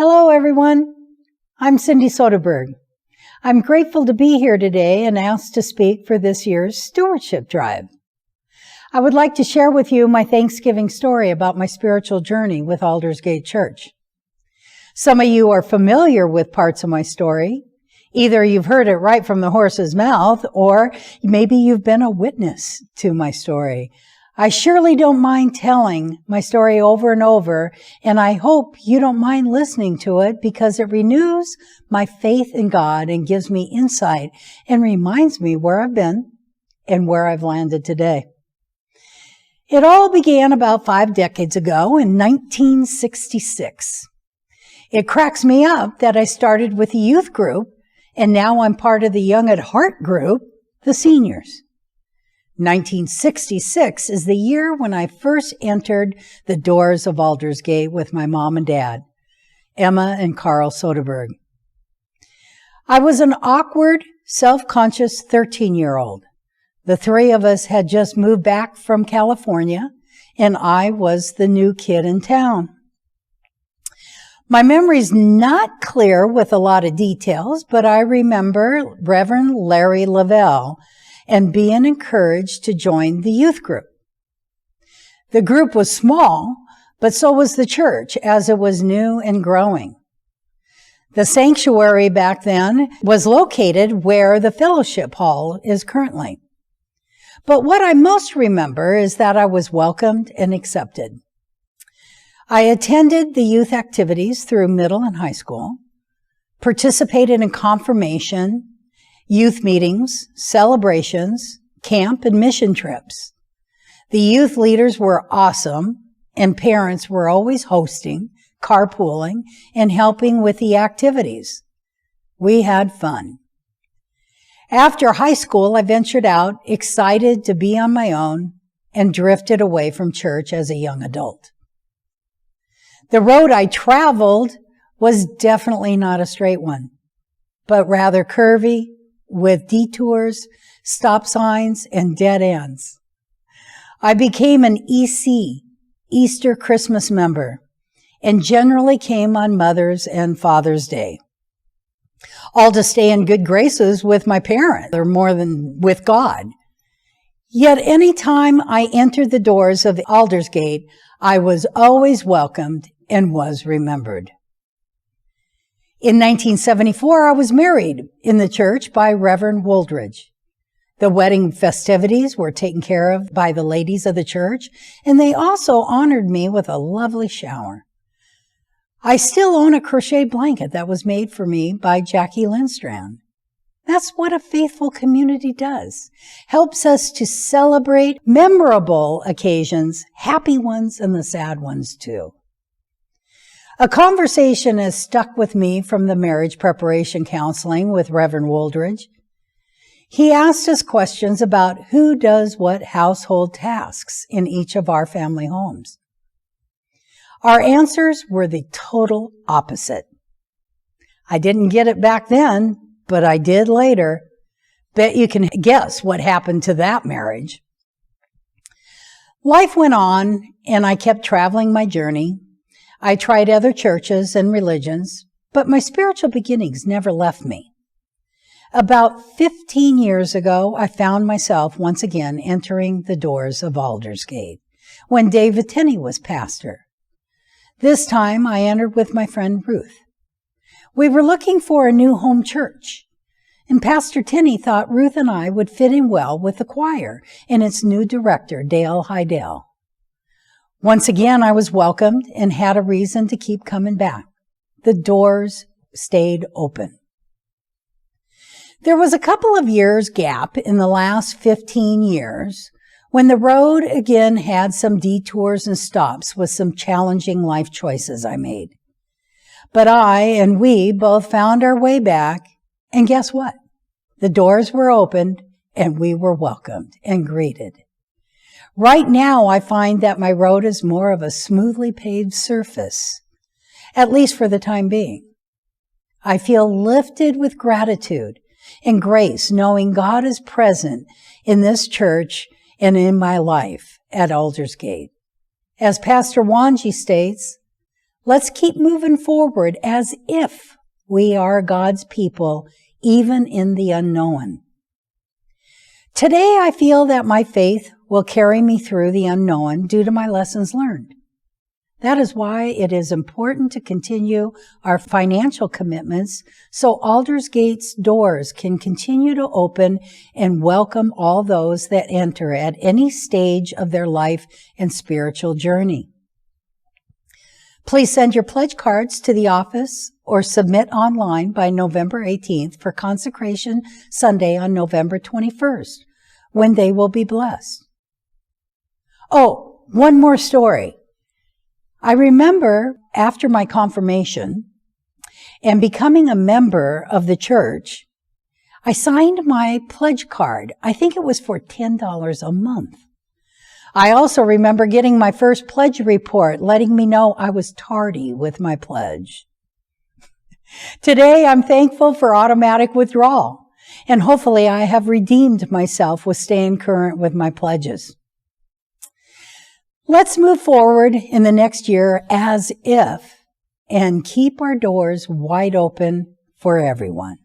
Hello, everyone. I'm Cindy Soderberg. I'm grateful to be here today and asked to speak for this year's Stewardship Drive. I would like to share with you my Thanksgiving story about my spiritual journey with Aldersgate Church. Some of you are familiar with parts of my story. Either you've heard it right from the horse's mouth, or maybe you've been a witness to my story. I surely don't mind telling my story over and over, and I hope you don't mind listening to it because it renews my faith in God and gives me insight and reminds me where I've been and where I've landed today. It all began about 5 decades ago in 1966. It cracks me up that I started with a youth group, and now I'm part of the Young at Heart group, the seniors. 1966 is the year when I first entered the doors of Aldersgate with my mom and dad, Emma and Carl Soderberg. I was an awkward, self-conscious 13-year-old. The three of us had just moved back from California, and I was the new kid in town. My memory's not clear with a lot of details, but I remember Reverend Larry Lavelle and being encouraged to join the youth group. The group was small, but so was the church, as it was new and growing. The sanctuary back then was located where the fellowship hall is currently. But what I most remember is that I was welcomed and accepted. I attended the youth activities through middle and high school, participated in confirmation, youth meetings, celebrations, camp, and mission trips. The youth leaders were awesome, and parents were always hosting, carpooling, and helping with the activities. We had fun. After high school, I ventured out, excited to be on my own, and drifted away from church as a young adult. The road I traveled was definitely not a straight one, but rather curvy, with detours, stop signs, and dead ends. I became an EC, Easter Christmas member, and generally came on Mother's and Father's Day. All to stay in good graces with my parents, or more than with God. Yet any time I entered the doors of Aldersgate, I was always welcomed and was remembered. In 1974, I was married in the church by Reverend Wooldridge. The wedding festivities were taken care of by the ladies of the church, and they also honored me with a lovely shower. I still own a crochet blanket that was made for me by Jackie Lindstrand. That's what a faithful community does. Helps us to celebrate memorable occasions, happy ones and the sad ones too. A conversation has stuck with me from the marriage preparation counseling with Reverend Wooldridge. He asked us questions about who does what household tasks in each of our family homes. Our answers were the total opposite. I didn't get it back then, but I did later. Bet you can guess what happened to that marriage. Life went on, and I kept traveling my journey. I tried other churches and religions, but my spiritual beginnings never left me. About 15 years ago, I found myself once again entering the doors of Aldersgate when David Tenney was pastor. This time, I entered with my friend Ruth. We were looking for a new home church, and Pastor Tenney thought Ruth and I would fit in well with the choir and its new director, Dale Hydell. Once again, I was welcomed and had a reason to keep coming back. The doors stayed open. There was a couple of years gap in the last 15 years when the road again had some detours and stops with some challenging life choices I made. But I and we both found our way back, and guess what? The doors were opened and we were welcomed and greeted. Right now, I find that my road is more of a smoothly paved surface, at least for the time being. I feel lifted with gratitude and grace, knowing God is present in this church and in my life at Aldersgate. As Pastor Wanji states, Let's keep moving forward as if we are God's people, even in the unknown. Today, I feel that my faith will carry me through the unknown due to my lessons learned. That is why it is important to continue our financial commitments so Aldersgate's doors can continue to open and welcome all those that enter at any stage of their life and spiritual journey. Please send your pledge cards to the office or submit online by November 18th for Consecration Sunday on November 21st, when they will be blessed. Oh, one more story. I remember after my confirmation and becoming a member of the church, I signed my pledge card. I think it was for $10 a month. I also remember getting my first pledge report, letting me know I was tardy with my pledge. Today, I'm thankful for automatic withdrawal, and hopefully I have redeemed myself with staying current with my pledges. Let's move forward in the next year as if and keep our doors wide open for everyone.